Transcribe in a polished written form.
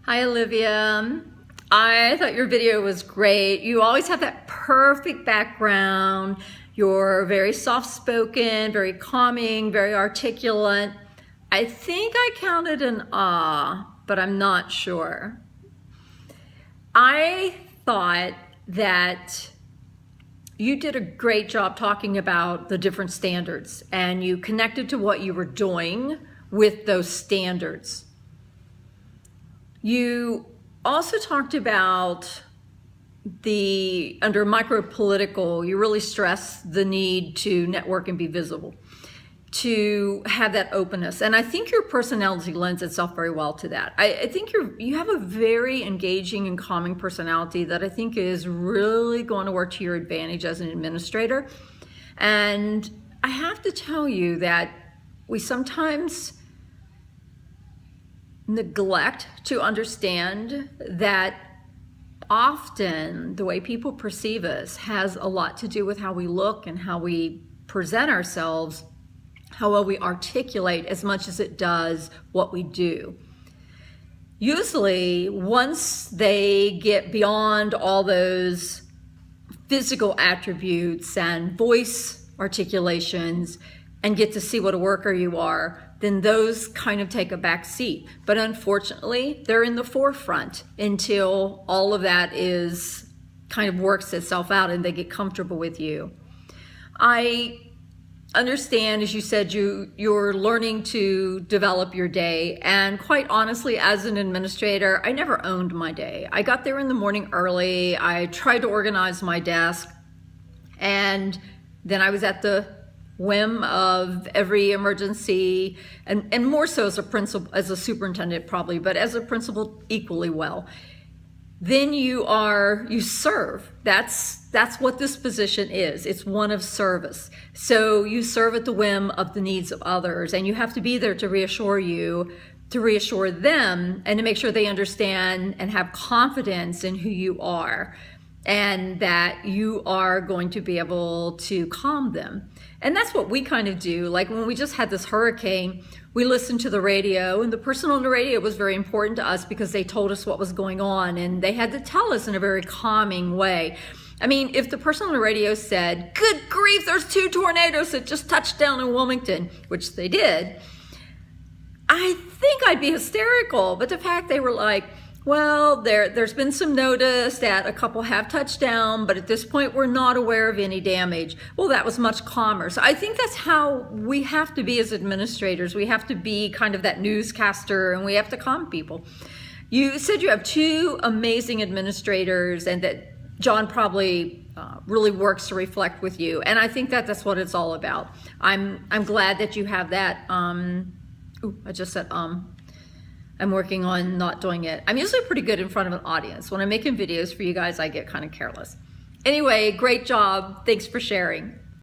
Hi, Olivia. I thought your video was great. You always have that perfect background. You're very soft-spoken, very calming, very articulate. I think I counted an ah, but I'm not sure. I thought that you did a great job talking about the different standards, and you connected to what you were doing with those standards. You also talked about under micro-political, you really stress the need to network and be visible, to have that openness. And I think your personality lends itself very well to that. I think you have a very engaging and calming personality that I think is really going to work to your advantage as an administrator. And I have to tell you that we sometimes neglect to understand that often the way people perceive us has a lot to do with how we look and how we present ourselves, how well we articulate, as much as it does what we do. Usually, once they get beyond all those physical attributes and voice articulations and get to see what a worker you are, then those kind of take a back seat. But unfortunately, they're in the forefront until all of that kind of works itself out and they get comfortable with you. I understand, as you said, you're learning to develop your day. And quite honestly, as an administrator, I never owned my day. I got there in the morning early. I tried to organize my desk. And then I was at the whim of every emergency, and more so as a principal, as a superintendent probably, but as a principal equally well. Then you serve. That's what this position is. It's one of service. So you serve at the whim of the needs of others, and you have to be there to reassure them, and to make sure they understand and have confidence in who you are, and that you are going to be able to calm them. And that's what we kind of do. Like when we just had this hurricane, we listened to the radio, and the person on the radio was very important to us because they told us what was going on, and they had to tell us in a very calming way. I mean, if the person on the radio said, "Good grief, there's 2 tornadoes that just touched down in Wilmington," which they did, I think I'd be hysterical. But the fact they were like, well, there's been some notice that a couple have touched down, but at this point we're not aware of any damage. Well, that was much calmer. So I think that's how we have to be as administrators. We have to be kind of that newscaster, and we have to calm people. You said you have 2 amazing administrators, and that John probably really works to reflect with you. And I think that's what it's all about. I'm glad that you have that. I just said I'm working on not doing it. I'm usually pretty good in front of an audience. When I'm making videos for you guys, I get kind of careless. Anyway, great job. Thanks for sharing.